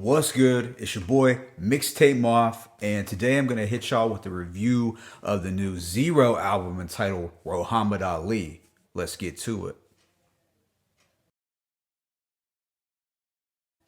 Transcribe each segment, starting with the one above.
What's good? It's your boy Mixtape Moth, and today I'm gonna hit y'all with a review of the new Z-RO album entitled Rohammad Ali. Let's get to it.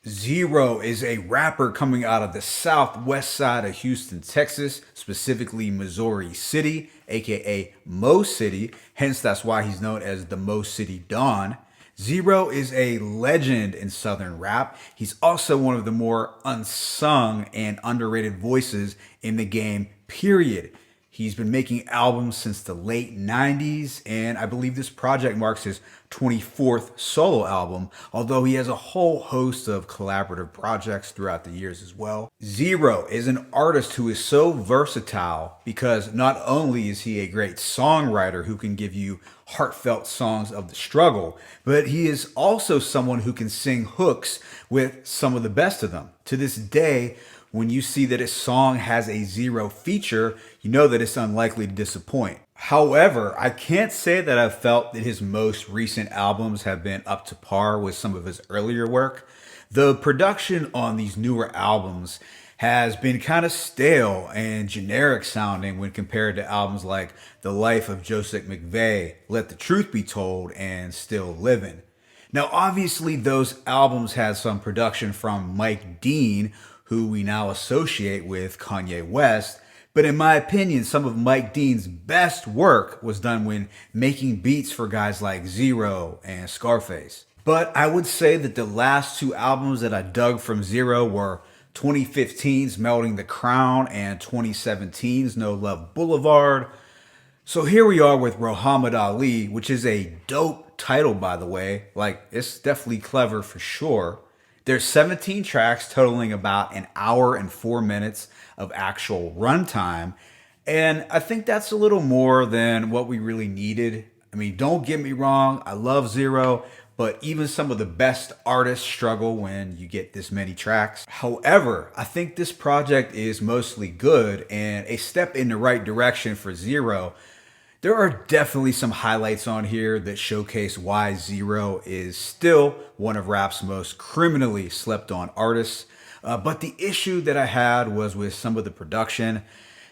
Z-RO is a rapper coming out of the southwest side of Houston, Texas, specifically Missouri City, aka Mo City, hence that's why he's known as the Mo City Don. Z-RO is a legend in Southern rap. He's also one of the more unsung and underrated voices in the game, period. He's been making albums since the late 90s, and I believe this project marks his 24th solo album, although he has a whole host of collaborative projects throughout the years as well. Z-RO is an artist who is so versatile because not only is he a great songwriter who can give you heartfelt songs of the struggle, but he is also someone who can sing hooks with some of the best of them. To this day, when you see that a song has a Z-RO feature, you know that it's unlikely to disappoint. However, I can't say that I've felt that his most recent albums have been up to par with some of his earlier work. The production on these newer albums has been kind of stale and generic sounding when compared to albums like The Life of Joseph McVeigh, Let the Truth Be Told, and Still Living. Now, obviously, those albums had some production from Mike Dean, who we now associate with Kanye West, but in my opinion, some of Mike Dean's best work was done when making beats for guys like Z-RO and Scarface. But I would say that the last two albums that I dug from Z-RO were 2015's Melting the Crown and 2017's No Love Boulevard. So here we are with Rohammad Ali, which is a dope title, by the way. Like, it's definitely clever for sure. There's 17 tracks totaling about an hour and 4 minutes of actual runtime. And I think that's a little more than what we really needed. I mean, don't get me wrong, I love Z-RO, but even some of the best artists struggle when you get this many tracks. However, I think this project is mostly good and a step in the right direction for Z-RO. There are definitely some highlights on here that showcase why Z-RO is still one of rap's most criminally slept on artists. But the issue that I had was with some of the production.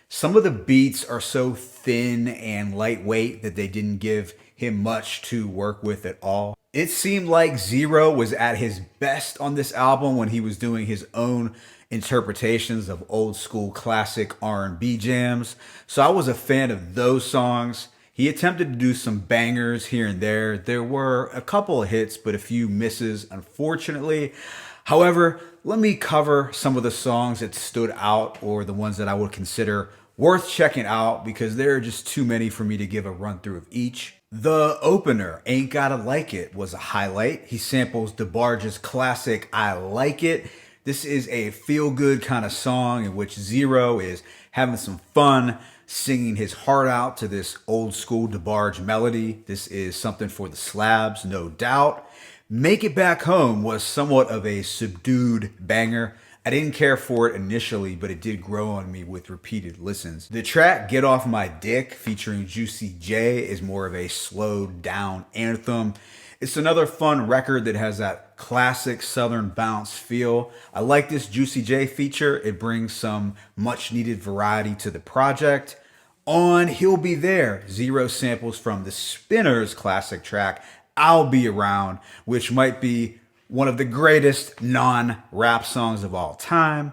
Some of the beats are so thin and lightweight that they didn't give him much to work with at all. It seemed like Z-RO was at his best on this album when he was doing his own interpretations of old school classic R&B jams. So I was a fan of those songs. He attempted to do some bangers here and there. There were a couple of hits, but a few misses, unfortunately. However, let me cover some of the songs that stood out or the ones that I would consider worth checking out because there are just too many for me to give a run through of each. The opener, Ain't Gotta Like It, was a highlight. He samples DeBarge's classic I Like It. This is a feel-good kind of song in which Z-RO is having some fun, singing his heart out to this old-school DeBarge melody. This is something for the slabs, no doubt. Make It Back Home was somewhat of a subdued banger. I didn't care for it initially, but it did grow on me with repeated listens. The track Get Off My Dick featuring Juicy J is more of a slowed down anthem. It's another fun record that has that classic Southern bounce feel. I like this Juicy J feature. It brings some much needed variety to the project. On He'll Be There, Z-RO samples from the Spinners classic track I'll Be Around, which might be one of the greatest non-rap songs of all time.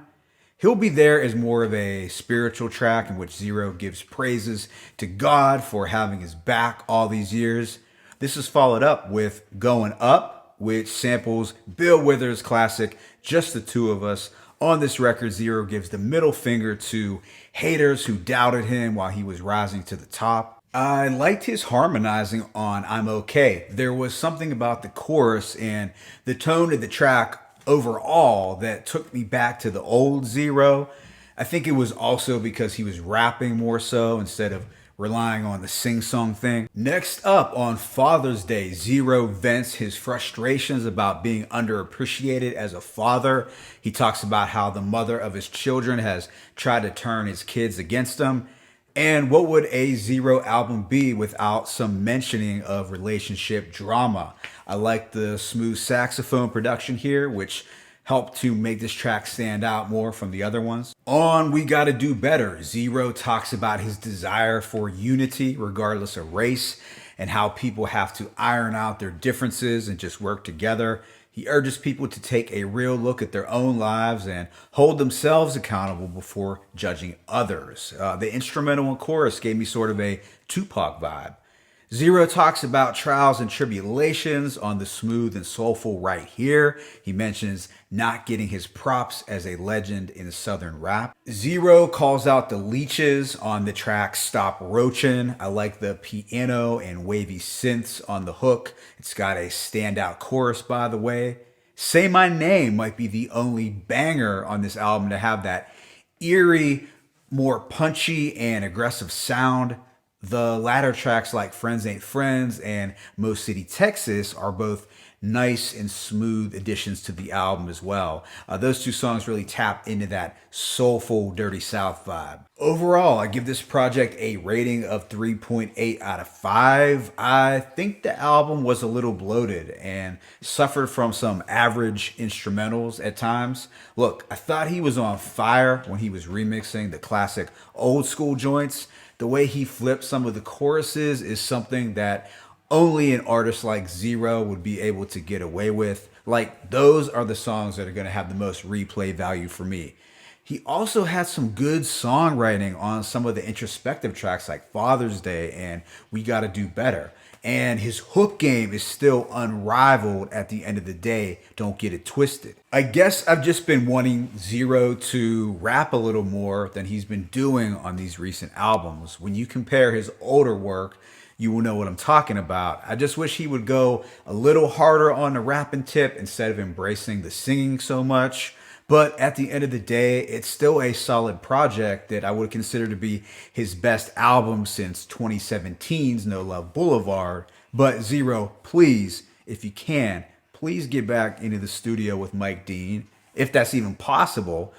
He'll Be There is more of a spiritual track in which Z-RO gives praises to God for having his back all these years. This is followed up with Going Up, which samples Bill Withers' classic Just the Two of Us. On this record, Z-RO gives the middle finger to haters who doubted him while he was rising to the top. I liked his harmonizing on I'm Okay. There was something about the chorus and the tone of the track overall that took me back to the old Z-RO. I think it was also because he was rapping more so instead of relying on the sing-song thing. Next up, on Father's Day, Z-RO vents his frustrations about being underappreciated as a father. He talks about how the mother of his children has tried to turn his kids against him. And what would a Z-RO album be without some mentioning of relationship drama? I like the smooth saxophone production here, which helped to make this track stand out more from the other ones. On We Gotta Do Better, Z-Ro talks about his desire for unity regardless of race and how people have to iron out their differences and just work together. He urges people to take a real look at their own lives and hold themselves accountable before judging others. The instrumental and chorus gave me sort of a Tupac vibe. Z-Ro talks about trials and tribulations on the smooth and soulful Right Here. He mentions not getting his props as a legend in Southern rap. Z-Ro calls out the leeches on the track Stop Roachin'. I like the piano and wavy synths on the hook. It's got a standout chorus, by the way. Say My Name might be the only banger on this album to have that eerie, more punchy and aggressive sound. The latter tracks like Friends Ain't Friends and Most City, Texas are both nice and smooth additions to the album as well. Those two songs really tap into that soulful Dirty South vibe. Overall, I give this project a rating of 3.8 out of 5. I think the album was a little bloated and suffered from some average instrumentals at times. Look, I thought he was on fire when he was remixing the classic old school joints. The way he flipped some of the choruses is something that only an artist like Z-Ro would be able to get away with. Like, those are the songs that are going to have the most replay value for me. He also had some good songwriting on some of the introspective tracks like Father's Day and We Gotta Do Better. And his hook game is still unrivaled at the end of the day. Don't get it twisted. I guess I've just been wanting Z-Ro to rap a little more than he's been doing on these recent albums. When you compare his older work, you will know what I'm talking about. I just wish he would go a little harder on the rapping tip instead of embracing the singing so much. But at the end of the day, it's still a solid project that I would consider to be his best album since 2017's No Love Boulevard. But Z-Ro, please, if you can, please get back into the studio with Mike Dean, if that's even possible.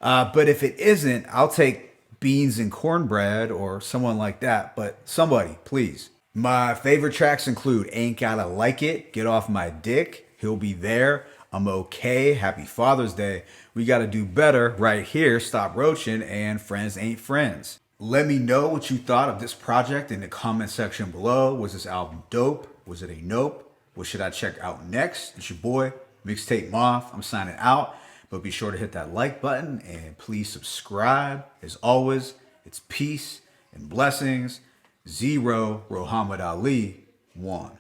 But if it isn't, I'll take Beans and Cornbread or someone like that. But somebody, please. My favorite tracks include Ain't Gotta Like It, Get Off My Dick, He'll Be There, I'm Okay, Happy Father's Day, We Gotta Do Better, Right Here, Stop Roachin', and Friends Ain't Friends. Let me know what you thought of this project in the comment section below. Was this album dope? Was it a nope? What should I check out next? It's your boy, Mixtape Moth. I'm signing out, but be sure to hit that like button and please subscribe. As always, it's peace and blessings. Z-RO-Rohammad Ali 1.